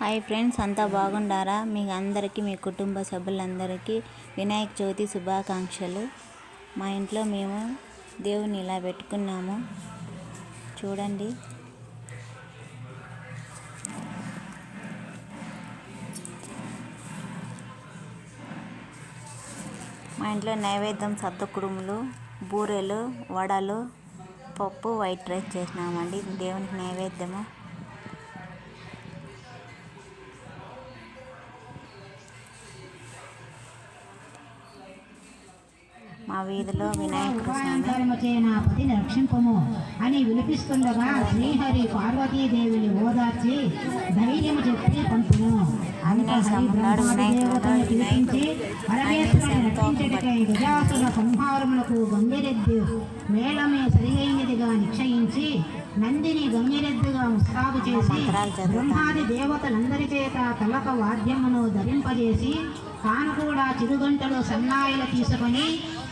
Hi friends, అంతా బాగుండారా? మీకు అందరికీ, మీ కుటుంబ సభ్యులందరికీ వినాయక చవితి శుభాకాంక్షలు. మా ఇంట్లో మేము దేవుని ఇలా పెట్టుకున్నాము చూడండి. మా ఇంట్లో నైవేద్యం సత్తుకుడుములు, బూరెలు, వడలు, పప్పు, వైట్ రైస్ చేసినామండి దేవునికి నైవేద్యము. మా వీధిలో వినాయకుడు పతి రక్షింపము అని వినిపిస్తుండగా శ్రీహరి పార్వతీదేవిని ఓదార్చి ధైర్యం చెప్పి పంపును. గజాసుర సంహారములకు గంగిరెద్దు మేళమే సరియైనదిగా నిశ్చయించి నందిని గంగిరెద్దుగా ముస్తాబు చేసి బ్రహ్మాది దేవతలందరి చేత తలక వాద్యమును ధరింపజేసి తాను కూడా చిరుగంటలు సన్నాయిలు తీసుకొని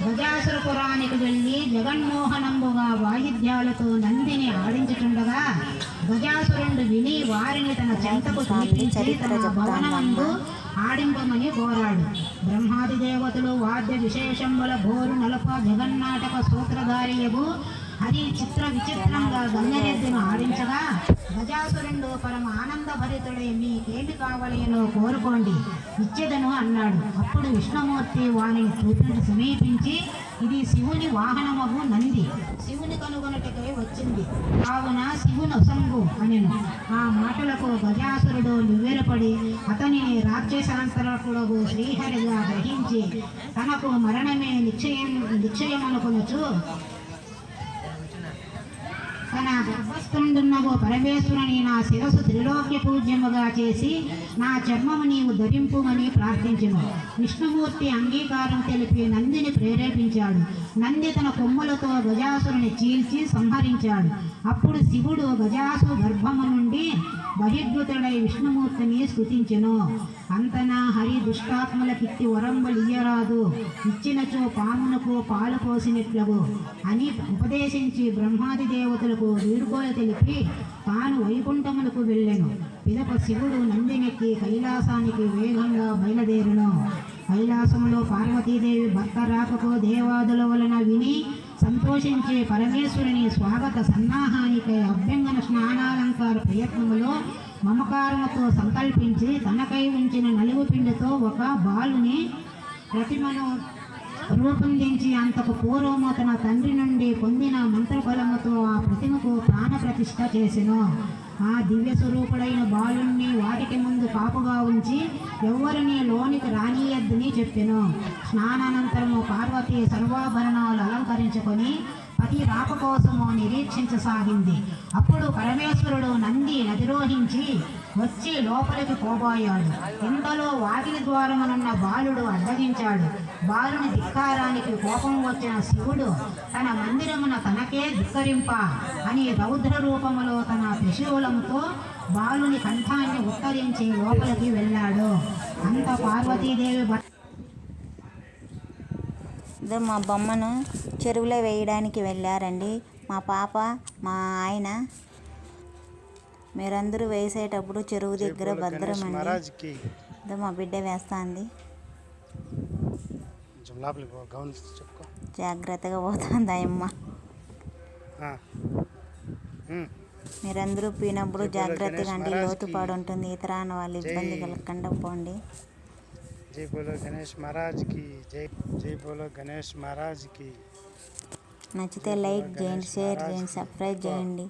గజాసురపురానికి వెళ్ళి జగన్మోహనంబుగా వాయిద్యాలతో నందిని ఆడించుతుండగా గజాసురుడు విని వారిని తన చెంతకు సమీపించి తన భవనమందు ఆడింపమని కోరాడు. బ్రహ్మాది దేవతలు వాద్య విశేషముల భోరు నలప జగన్నాటక సూత్రధారియగు హరి చిత్ర విచిత్రంగా గంగరెద్దును ఆడించగా గజాసురుడు పరమ ఆనందభరితుడై మీకేమి కావాలనో కోరుకోండి ఇచ్చేదను అన్నాడు. అప్పుడు విష్ణుమూర్తి వానిని సమీపించి ఇది శివుని వాహనమగు నంది, శివుని కనుగొనటకై వచ్చింది కావున శివుని సంగు అనెను. ఆ మాటలకు గజాసురుడు నివ్వెరపడి అతనిని రాక్షసాంతరకుడు శ్రీహరిగా గ్రహించి తనకు మరణమే నిశ్చయమనుకొనుచు తన గర్భస్థుండున్నగో పరమేశ్వరుని నా శిరస్సు త్రిలోక్య పూజ్యముగా చేసి నా చర్మము నీవు ధరింపుమని ప్రార్థించును. విష్ణుమూర్తి అంగీకారం తెలిపి నందిని ప్రేరేపించాడు. నంది తన కొమ్ములతో గజాసురుని చీల్చి సంహరించాడు. అప్పుడు శివుడు గజాసు గర్భము నుండి బహిర్భూతుడై విష్ణుమూర్తిని స్తుతించెను. అంతనా హరి దుష్టాత్మలకిట్టి వరంబలియ్యరాదు, ఇచ్చినచో పామునకు పాలు పోసినట్లగు అని ఉపదేశించి బ్రహ్మాది దేవతలకు వీడుకోలు తెలిపి తాను వైకుంఠములకు వెళ్ళెను. పిదప శివుడు నందినెక్కి కైలాసానికి వేగంగా బయలుదేరును. కైలాసములో పార్వతీదేవి భర్త రాకకు దేవాదుల వలన విని సంతోషించే పరమేశ్వరుని స్వాగత సన్నాహానికై అభ్యంగన స్నానాలంకార ప్రయత్నములో మమకారముతో సంకల్పించి తనకై ఉంచిన నలుగు పిండితో ఒక బాలుని ప్రతిమను రూపొందించి అంతకు పూర్వము తన తండ్రి నుండి పొందిన మంత్రబలముతో ఆ ప్రతిమకు ప్రాణప్రతిష్ఠ చేసెను. ఆ దివ్య స్వరూపుడైన బాలుణ్ణి వాటికి ముందు కాపుగా ఉంచి ఎవరిని లోనికి రానియద్దని చెప్పెను. స్నానానంతరము పార్వతి సర్వాభరణాలు అలంకరించుకొని పతి రాక కోసము నిరీక్షించసాగింది. అప్పుడు పరమేశ్వరుడు నంది అధిరోహించి వచ్చి లోపలికి పోబోయాడు. ఇంతలో వాకిలి ద్వారమునున్న బాలుడు అడ్డగించాడు. బాలుని ధిక్కారానికి కోపం వచ్చిన శివుడు తన మందిరమున తనకే ధిక్కరింప అని రౌద్ర రూపములో తన త్రిశూలముతో బాలుని కంఠాన్ని ఉత్తరించి లోపలికి వెళ్ళాడు. అంత పార్వతీదేవి ఇదో మా బొమ్మను చెరువులో వేయడానికి వెళ్ళారండి మా పాప మా ఆయన. మీరందరూ వేసేటప్పుడు చెరువు దగ్గర భద్రమండి. ఇదో మా బిడ్డ వేస్తుంది, జాగ్రత్తగా పోతుంది అమ్మ. మీరందరూ పోయినప్పుడు జాగ్రత్తగా అండి, లోతుపాడు ఉంటుంది, ఈత రాని వాళ్ళు ఇబ్బంది కలగకుండా పోండి. జై బోలో గణేష్ మహారాజ్ కి జై. జై బోలో గణేష్ మహారాజ్ కి. నచ్చితే లైక్ చేయండి, షేర్ చేయండి, సబ్స్క్రైబ్ చేయండి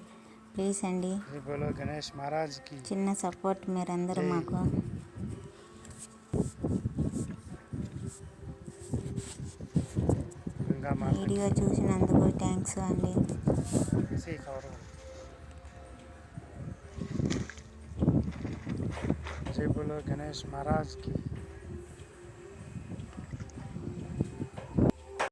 ప్లీజ్ అండి. జై బోలో గణేష్ మహారాజ్ కి. చిన్న సపోర్ట్ మీరందరూ మాకు. వీడియో చూసినందుకు థ్యాంక్స్ అండి. జై బోలో గణేష్ మహారాజ్ కి.